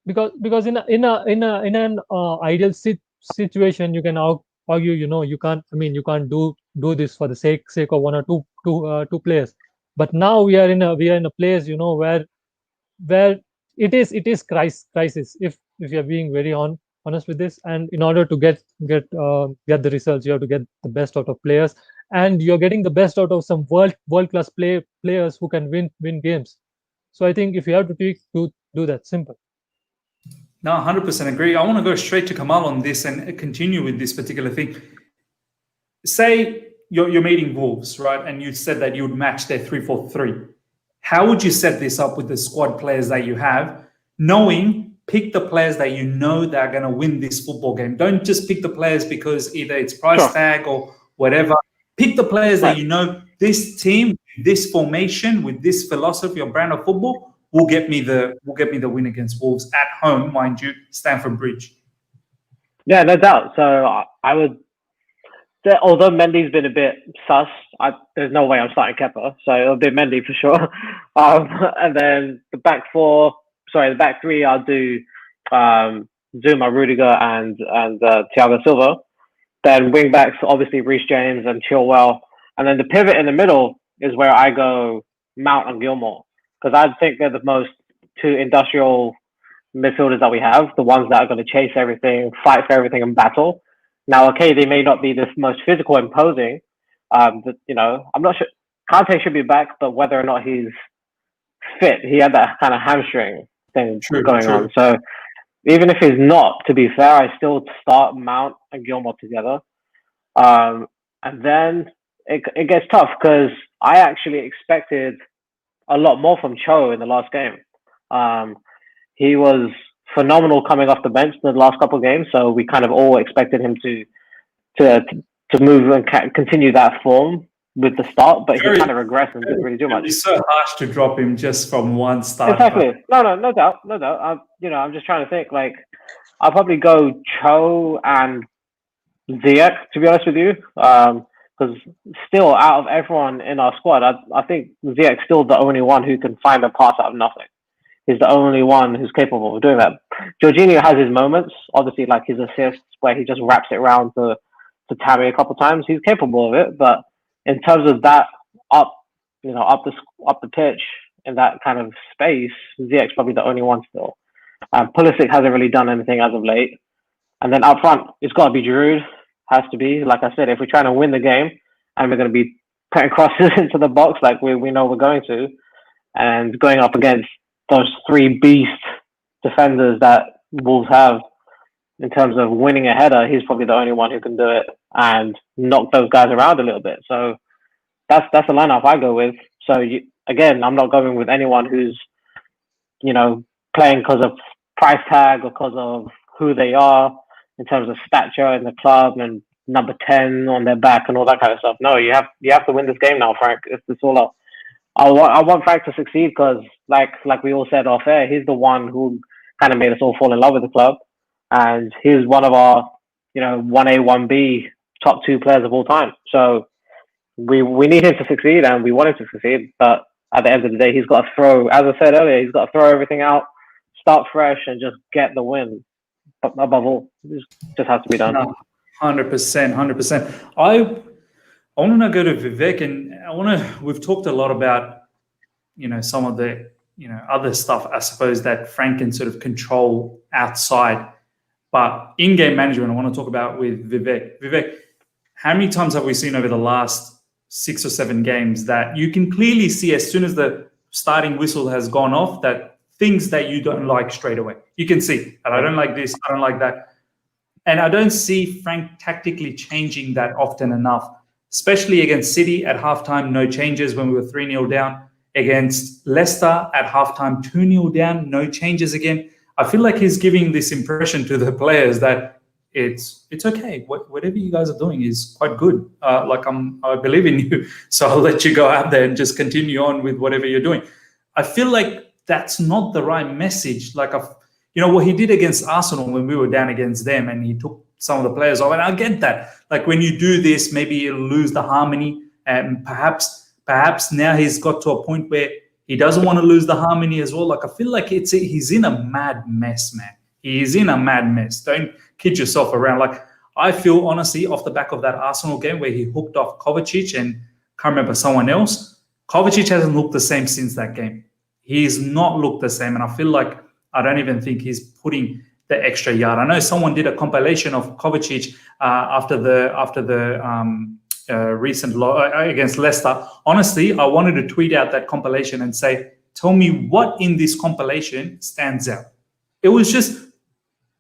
Because in an ideal situation, you can argue, you can't do this for the sake of one or two players. But now we are in a place, where it is crisis, if you're being very honest with this. And in order to get the results, you have to get the best out of players, and you're getting the best out of some world class players who can win games. So I think if you have to do that, simple. No, 100% agree. I want to go straight to Kamal on this and continue with this particular thing. Say you're meeting Wolves, right? And you said that you would match their 3-4-3. How would you set this up with the squad players that you have, knowing pick the players that you know that are going to win this football game? Don't just pick the players because either it's price tag or whatever. Pick the players that you know, this team, this formation, with this philosophy or brand of football will get me the win against Wolves at home, mind you, Stamford Bridge. Yeah, no doubt. So I would, although Mendy's been a bit sus, there's no way I'm starting Kepa, so it'll be Mendy for sure. And then the back three, I'll do Zuma, Rudiger, and Thiago Silva. Then wing backs, obviously Reece James and Chilwell. And then the pivot in the middle is where I go Mount and Gilmore, because I think they're the most two industrial midfielders that we have, the ones that are going to chase everything, fight for everything, and battle. Now, okay, they may not be the most physical, imposing. I'm not sure. Kante should be back, but whether or not he's fit, he had that kind of hamstring thing going on. So even if he's not, to be fair, I still start Mount and Gilmore together. And then it gets tough, because I actually expected a lot more from Cho in the last game. He was phenomenal coming off the bench in the last couple of games, so we kind of all expected him to move and continue that form with the start, but he kind of regressed and didn't really do much. It's so harsh to drop him just from one start. Exactly. No doubt. I'm just trying to think. Like, I'll probably go Cho and Ziyech, to be honest with you, because still, out of everyone in our squad, I think Ziyech's still the only one who can find a pass out of nothing. He's the only one who's capable of doing that. Jorginho has his moments, obviously, like his assists where he just wraps it around to Tammy a couple times. He's capable of it, but in terms of that up the pitch in that kind of space, Ziyech's probably the only one still. Pulisic hasn't really done anything as of late. And then up front, it's got to be Giroud. Has to be. Like I said, if we're trying to win the game and we're going to be putting crosses into the box like we know we're going to, and going up against those three beast defenders that Wolves have in terms of winning a header, he's probably the only one who can do it and knock those guys around a little bit. So that's the lineup I go with. So again, I'm not going with anyone who's, playing because of price tag or because of who they are in terms of stature in the club and number 10 on their back and all that kind of stuff. No, you have to win this game now, Frank. It's all up. I want Frank to succeed because, like we all said off air, he's the one who kind of made us all fall in love with the club, and he's one of our, 1A, 1B top 2 players of all time. So we need him to succeed, and we want him to succeed. But at the end of the day, he's got to throw, as I said earlier, he's got to throw everything out, start fresh, and just get the win. But above all, it just has to be done. 100%. I want to now go to Vivek, and we've talked a lot about, some of the, other stuff, I suppose, that Frank can sort of control outside. But in-game management, I want to talk about with Vivek. Vivek, how many times have we seen over the last 6 or 7 games that you can clearly see as soon as the starting whistle has gone off that things that you don't like straight away? You can see, and I don't like this, I don't like that. And I don't see Frank tactically changing that often enough, especially against City at halftime, no changes when we were 3-0 down. Against Leicester at halftime, 2-0 down, no changes again. I feel like he's giving this impression to the players that it's okay. Whatever you guys are doing is quite good. I believe in you, so I'll let you go out there and just continue on with whatever you're doing. I feel like that's not the right message. Like, what he did against Arsenal when we were down against them, and he took some of the players off. And I get that. Like, when you do this, maybe you'll lose the harmony, and perhaps now he's got to a point where he doesn't want to lose the harmony as well. Like, I feel like he's in a mad mess, man. He is in a mad mess. Don't kid yourself around. Like, I feel, honestly, off the back of that Arsenal game where he hooked off Kovacic and can't remember someone else, Kovacic hasn't looked the same since that game. He's not looked the same. And I feel like I don't even think he's putting the extra yard. I know someone did a compilation of Kovacic after the recent against Leicester. Honestly, I wanted to tweet out that compilation and say, tell me what in this compilation stands out. It was just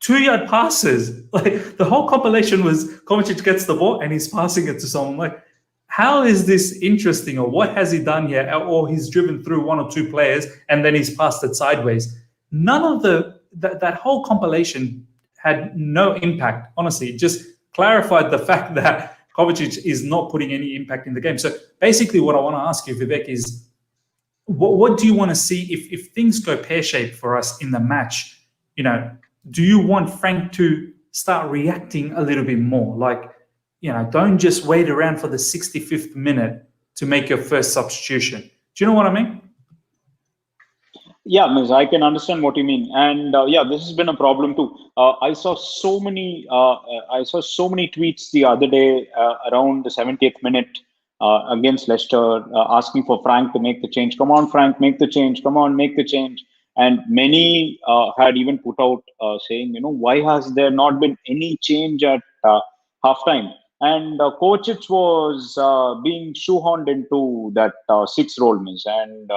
2-yard passes. Like, the whole compilation was Kovacic gets the ball and he's passing it to someone. Like, how is this interesting, or what has he done here? Or he's driven through 1 or 2 players and then he's passed it sideways. None of that whole compilation had no impact. Honestly, it just clarified the fact that Kovacic is not putting any impact in the game. So basically what I want to ask you, Vivek, is what do you want to see if things go pear-shaped for us in the match? Do you want Frank to start reacting a little bit more? Like, don't just wait around for the 65th minute to make your first substitution. Do you know what I mean? Yeah, Miz, I can understand what you mean, and this has been a problem too. I saw so many tweets the other day around the 70th minute against Leicester, asking for Frank to make the change. Come on, Frank, make the change. Come on, make the change. And many had even put out saying, why has there not been any change at halftime? And Kovacic was being shoehorned into that 6th role, Miz, and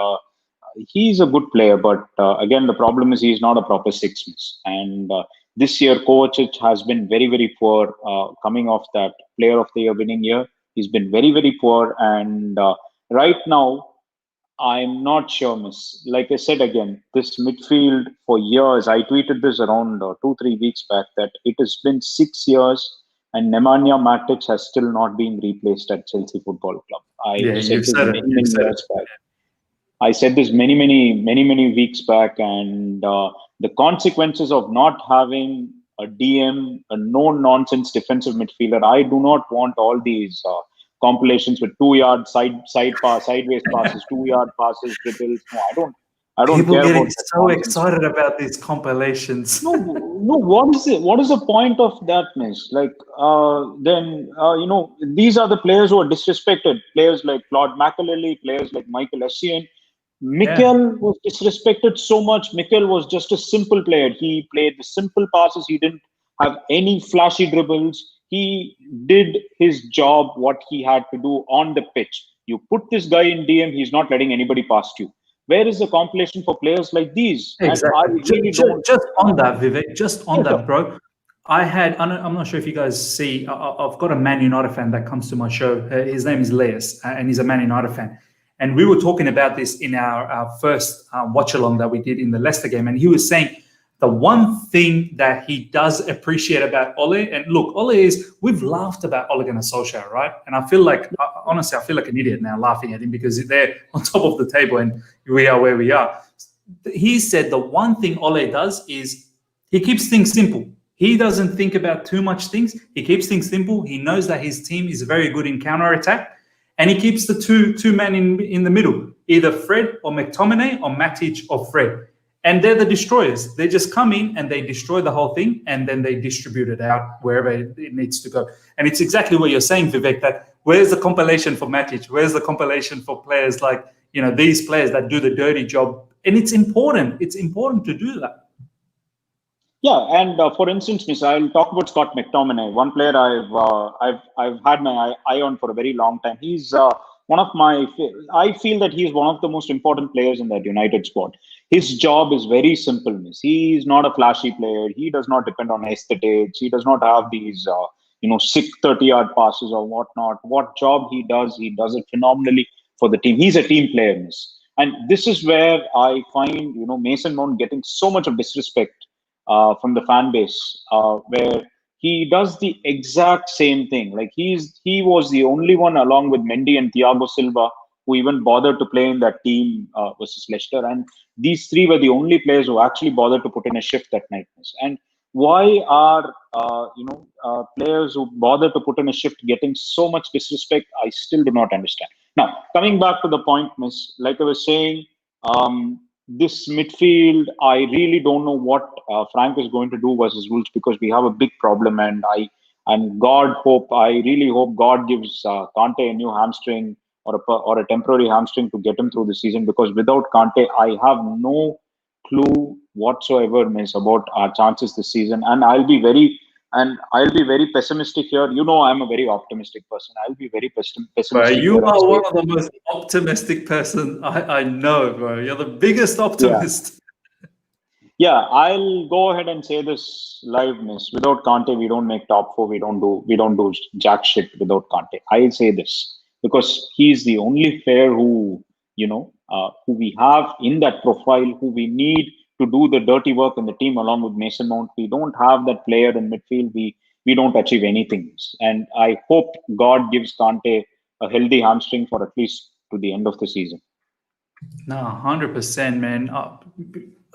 he's a good player, but again, the problem is he's not a proper 6, Miz. And this year, Kovacic has been very, very poor coming off that Player of the Year winning year. He's been very, very poor, and right now, I'm not sure, Miss. Like I said again, this midfield for years, I tweeted this around 2-3 weeks back, that it has been 6 years and Nemanja Matic has still not been replaced at Chelsea Football Club. I said this many years back. I said this many weeks back, and the consequences of not having a DM, a no-nonsense defensive midfielder. I do not want all these compilations with 2-yard sideways passes, 2-yard passes, dribbles. No, I don't People care getting about that so nonsense. excited about these compilations. No, no. What is it? What is the point of that, miss? Like, then these are the players who are disrespected. Players like Claude McAlally, players like Michael Essien. Yeah, Mikel was disrespected so much. Mikel was just a simple player. He played the simple passes. He didn't have any flashy dribbles. He did his job, what he had to do on the pitch. You put this guy in DM, he's not letting anybody past you. Where is the compilation for players like these? And I exactly. really don't. Just on that, Vivek, just on Yes, sir. that, bro. I'm not sure if you guys see, I've got a Man United fan that comes to my show. His name is Leas, and he's a Man United fan. And we were talking about this in our first watch along that we did in the Leicester game. And he was saying the one thing that he does appreciate about Ole, and look, Ole is, we've laughed about Ole Gunnar Solskjaer, right? And I feel like, honestly, I feel like an idiot now laughing at him because they're on top of the table and we are where we are. He said the one thing Ole does is he keeps things simple. He doesn't think about too much things. He keeps things simple. He knows that his team is very good in counter attack, and he keeps the two men in the middle, either Fred or McTominay or Matic or Fred. And they're the destroyers. They just come in and they destroy the whole thing, and then they distribute it out wherever it needs to go. And it's exactly what you're saying, Vivek, that where's the compilation for Matic? Where's the compilation for players like, these players that do the dirty job? And it's important. It's important to do that. Yeah, and for instance, miss, I'll talk about Scott McTominay, one player I've had my eye on for a very long time. He's one of my. I feel that he's one of the most important players in that United squad. His job is very simple, miss. He's not a flashy player. He does not depend on aesthetics. He does not have these sick 30-yard passes or whatnot. What job he does it phenomenally for the team. He's a team player, miss. And this is where I find Mason Mount getting so much of disrespect from the fan base, where he does the exact same thing. Like he was the only one, along with Mendy and Thiago Silva, who even bothered to play in that team versus Leicester. And these three were the only players who actually bothered to put in a shift that night. And why are players who bother to put in a shift getting so much disrespect? I still do not understand. Now, coming back to the point, miss, like I was saying, this midfield, I really don't know what Frank is going to do versus Wolves, because we have a big problem, and I really hope God gives Kante a new hamstring or a temporary hamstring to get him through the season, because without Kante, I have no clue whatsoever, miss, about our chances this season. And I'll be very pessimistic here. I'm a very optimistic person. I'll be very pessimistic. Bro, you here are one of the most optimistic person I know, bro. You're the biggest optimist. Yeah, I'll go ahead and say this live, miss. Without Kante, we don't make top four. We don't do jack shit without Kante. I'll say this because he's the only player who we have in that profile, who we need to do the dirty work in the team along with Mason Mount. We don't have that player in midfield. We don't achieve anything. And I hope God gives Kante a healthy hamstring for at least to the end of the season. No, 100%, man.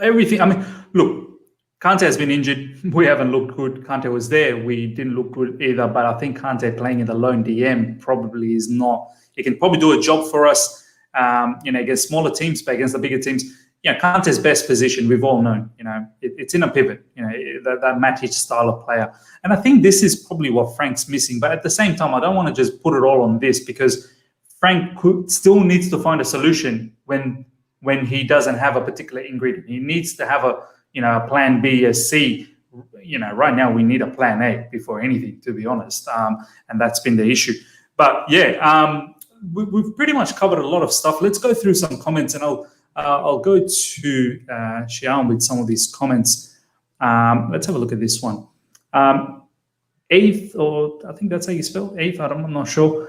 Everything. I mean, look, Kante has been injured. We haven't looked good. Kante was there. We didn't look good either. But I think Kante playing in the lone DM probably is not. He can probably do a job for us, against smaller teams, but against the bigger teams. Yeah, Kante's best position, we've all known, it's in a pivot, that Matic style of player. And I think this is probably what Frank's missing. But at the same time, I don't want to just put it all on this, because Frank still needs to find a solution when he doesn't have a particular ingredient. He needs to have a plan B, a C. Right now we need a plan A before anything, to be honest. And that's been the issue. But yeah, we've pretty much covered a lot of stuff. Let's go through some comments, and I'll go to Shyam with some of these comments. Let's have a look at this one. Eighth, or I think that's how you spell eighth, I'm not sure.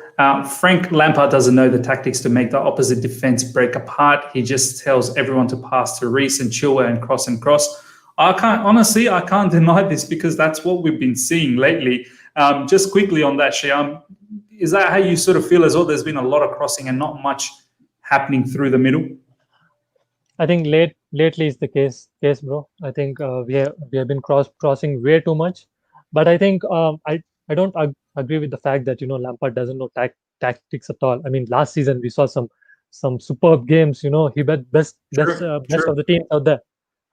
Frank Lampard doesn't know the tactics to make the opposite defense break apart. He just tells everyone to pass to Reece and Chilwell and cross. I can't deny this, because that's what we've been seeing lately. Just quickly on that, Shyam, is that how you sort of feel as well? There's been a lot of crossing and not much happening through the middle? I think lately is the case, bro. I think we have been crossing way too much. But I think I don't agree with the fact that Lampard doesn't know tactics at all. I mean, last season we saw some some superb games. He bet best True. of the teams out there.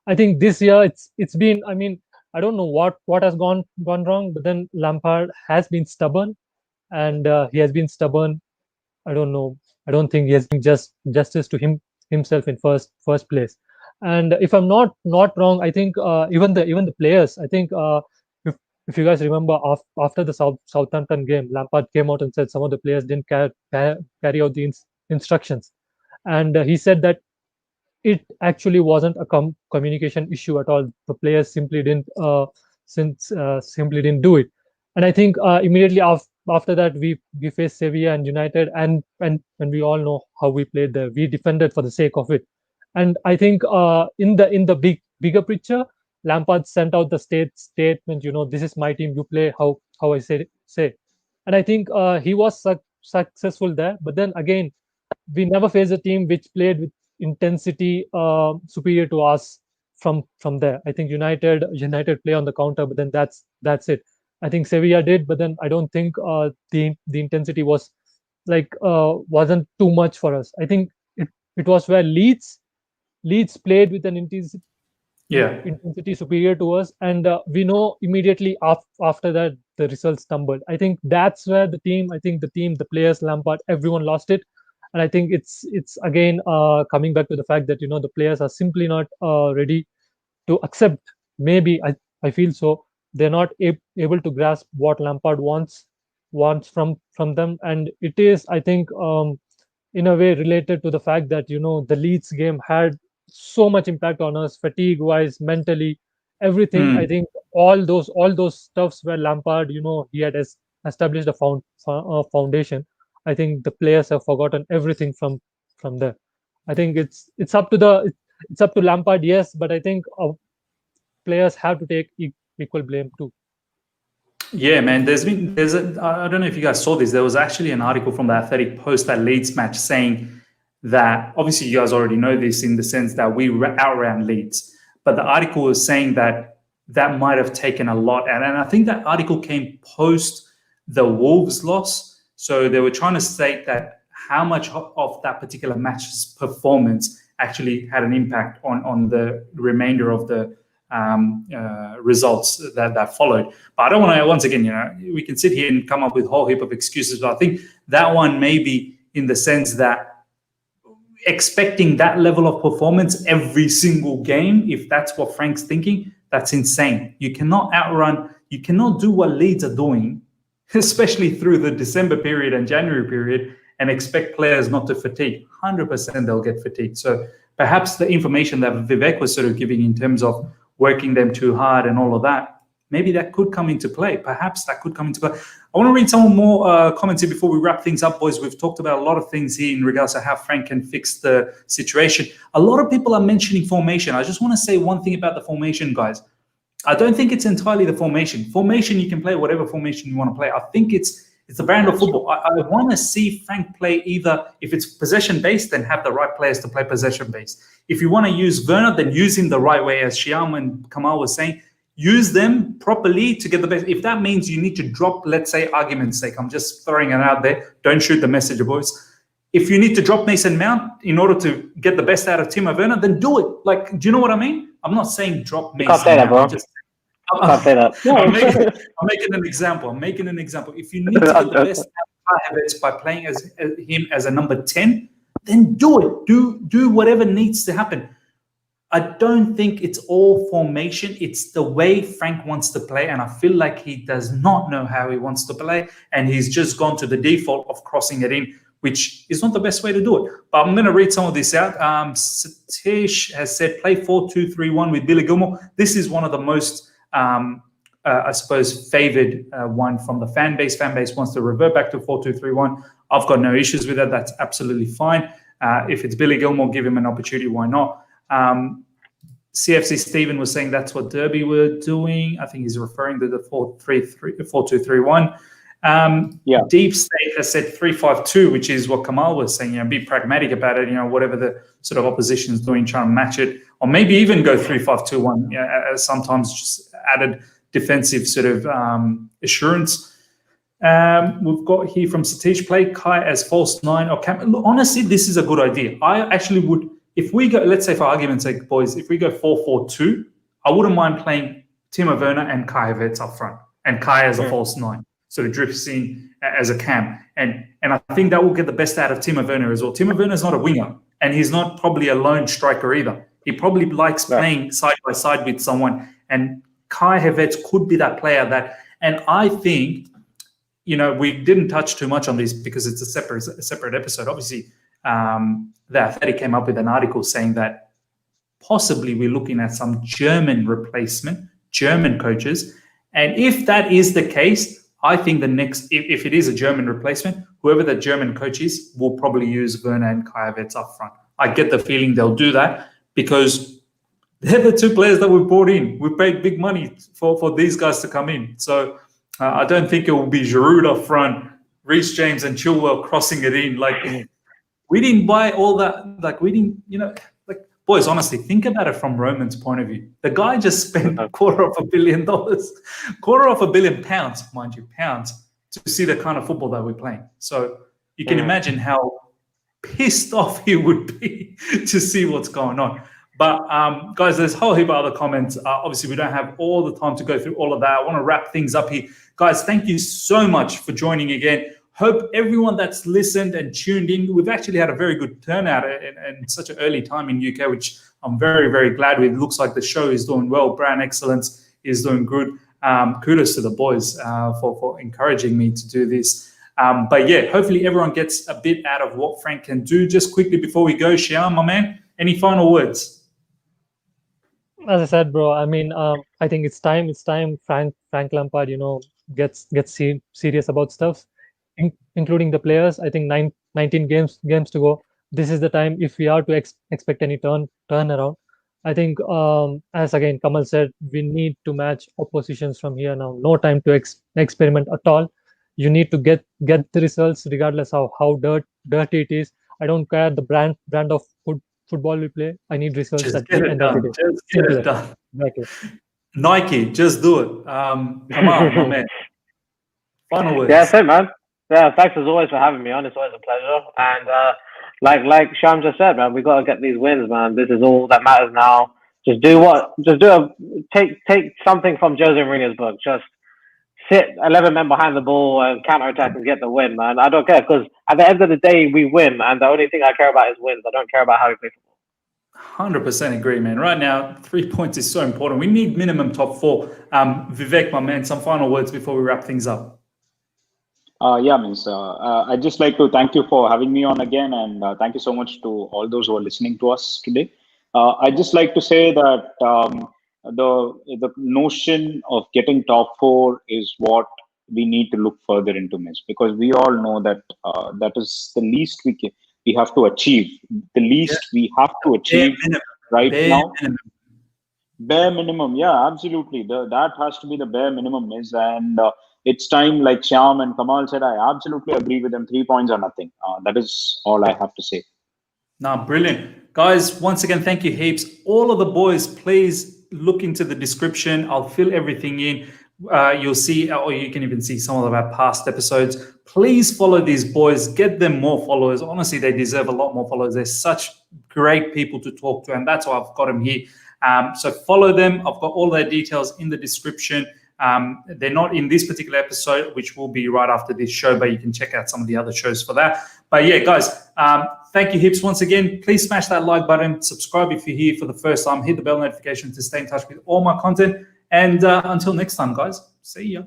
I think this year it's been. I mean, I don't know what has gone wrong, but then Lampard has been stubborn, and he has been stubborn. I don't know. I don't think he has been justice to himself in first place. And if I'm not wrong, I think even the players. I think if if you guys remember after the Southampton game, Lampard came out and said some of the players didn't carry out the instructions, and he said that it actually wasn't a communication issue at all. The players simply didn't do it. And I think immediately after that we faced Sevilla and United, and we all know how we played there. We defended for the sake of it. And I think in the bigger picture, Lampard sent out the statement. This is my team. You play how I say. And I think he was successful there. But then again, we never faced a team which played with intensity superior to us from there. I think United play on the counter, but then that's it. I think Sevilla did, but then I don't think the intensity was wasn't too much for us. I think it was where Leeds played with an intensity superior to us, and we know immediately after that the results stumbled. I think that's where the team, the players, Lampard, everyone lost it. And I think it's again coming back to the fact that the players are simply not ready to accept. Maybe I feel so. They're not able to grasp what Lampard wants from them, and it is, I think, in a way related to the fact that the Leeds game had so much impact on us, fatigue wise, mentally, everything. I think all those stuffs where Lampard, he had established a foundation. I think the players have forgotten everything from there. I think it's up to Lampard, yes, but I think players have to take equal blame too. Yeah, man. I don't know if you guys saw this. There was actually an article from the Athletic post that Leeds match saying that, obviously you guys already know this in the sense that we outran Leeds, but the article was saying that might have taken a lot. And I think that article came post the Wolves loss. So they were trying to state that how much of that particular match's performance actually had an impact on the remainder of the results that followed. But I don't want to, once again, we can sit here and come up with a whole heap of excuses, but I think that one may be in the sense that expecting that level of performance every single game, if that's what Frank's thinking, that's insane. You cannot do what Leeds are doing, especially through the December period and January period, and expect players not to fatigue. 100% they'll get fatigued. So perhaps the information that Vivek was sort of giving in terms of working them too hard and all of that, maybe that could come into play. Perhaps that could come into play. I want to read some more comments here before we wrap things up, boys. We've talked about a lot of things here in regards to how Frank can fix the situation. A lot of people are mentioning formation. I just want to say one thing about the formation, guys. I don't think it's entirely the formation. Formation, you can play whatever formation you want to play. I think it's the brand of football. I want to see Frank play either, if it's possession-based, then have the right players to play possession-based. If you want to use Werner, then use him the right way, as Shyam and Kamal was saying. Use them properly to get the best. If that means you need to drop, let's say, argument's sake, I'm just throwing it out there. Don't shoot the messenger, boys. If you need to drop Mason Mount in order to get the best out of Timo Werner, then do it. Like, do you know what I mean? I'm not saying drop Mason Mount. Can't say that. I'm making an example. If you need to get the best out of Havertz by playing him as a number 10, then do it. Do whatever needs to happen. I don't think it's all formation. It's the way Frank wants to play, and I feel like he does not know how he wants to play, and he's just gone to the default of crossing it in, which is not the best way to do it. But I'm going to read some of this out. Satish has said, play 4-2-3-1 with Billy Gilmore. This is one of the most, I suppose, favored one from the fan base. Fan base wants to revert back to 4-2-3-1. I've got no issues with that. That's absolutely fine. If it's Billy Gilmore, give him an opportunity. Why not? CFC Stephen was saying that's what Derby were doing. I think he's referring to the 4-2-3-1. Deep State has said 3-5-2, which is what Kamal was saying. Be pragmatic about it. Whatever the sort of opposition is doing, try and match it, or maybe even go 3-5-2-1. Sometimes just added defensive sort of assurance. We've got here from Satish, play Kai as false 9 or Cam. Look, honestly, this is a good idea. I actually would, if we go, let's say for argument's sake, boys, if we go 4-4-2, I wouldn't mind playing Timo Werner and Kai Havertz up front, and Kai as a false 9. So he drifts in as a cam. And I think that will get the best out of Timo Werner as well. Timo Werner is not a winger, and he's not probably a lone striker either. He probably likes playing side by side with someone. And Kai Havertz could be that player that, and I think, you know, we didn't touch too much on this because it's a separate episode. Obviously, the Athletic came up with an article saying that possibly we're looking at some German replacement, German coaches. And if that is the case, I think the next, if it is a German replacement, whoever the German coach is will probably use Werner and Kai Havertz up front. I get the feeling they'll do that because they're the two players that we brought in. We paid big money for these guys to come in. So I don't think it will be Giroud up front, Reece James and Chilwell crossing it in. Like, we didn't buy all that. Like, we didn't, you know, like, boys, honestly, think about it from Roman's point of view. The guy just spent $250 million, £250 million, mind you, pounds, to see the kind of football that we're playing. So you can imagine how pissed off he would be to see what's going on. But guys, there's a whole heap of other comments. Obviously, we don't have all the time to go through all of that. I want to wrap things up here. Guys, thank you so much for joining again. Hope everyone that's listened and tuned in, we've actually had a very good turnout in such an early time in UK, which I'm very, very glad with. It looks like the show is doing well. Brand Excellence is doing good. Kudos to the boys for encouraging me to do this. But yeah, hopefully everyone gets a bit out of what Frank can do. Just quickly before we go, Shyam, my man, any final words? As I said, bro, I mean, I think it's time. Frank Lampard, you know, gets serious about stuff, including the players. I think 19 games to go. This is the time if we are to expect any turnaround. I think, as again Kamal said, we need to match oppositions from here now. No time to experiment at all. You need to get the results regardless of how dirty it is. I don't care the brand of football we play. I need results. Just get it done. Just get it done. Exactly. Nike, just do it. Come on, my man. Final words. Yeah, same, man. Yeah, thanks as always for having me on. It's always a pleasure. And like Shyam just said, man, we got to get these wins, man. This is all that matters now. Take something from Jose Mourinho's book. Just sit 11 men behind the ball and counter-attack and get the win, man. I don't care, because at the end of the day, we win, and the only thing I care about is wins. I don't care about how we play football. 100% agree, man. Right now, 3 points is so important. We need minimum top 4. Vivek, my man, some final words before we wrap things up. I'd just like to thank you for having me on again, and thank you so much to all those who are listening to us today. I'd just like to say that the notion of getting top 4 is what we need to look further into, miss, because we all know that that is the least we have to achieve. The least we have to achieve now. Bare minimum, yeah, absolutely. That has to be the bare minimum, miss, and it's time, like Shyam and Kamal said, I absolutely agree with them. 3 points or nothing. That is all I have to say. Nah, brilliant. Guys, once again, thank you heaps. All of the boys, please look into the description. I'll fill everything in. You'll see, or you can even see some of our past episodes. Please follow these boys. Get them more followers. Honestly, they deserve a lot more followers. They're such great people to talk to, and that's why I've got them here. So follow them. I've got all their details in the description. They're not in this particular episode, which will be right after this show, but you can check out some of the other shows for that. But yeah, guys, thank you heaps once again. Please smash that like button, subscribe if you're here for the first time, hit the bell notification to stay in touch with all my content. And until next time, guys, see ya.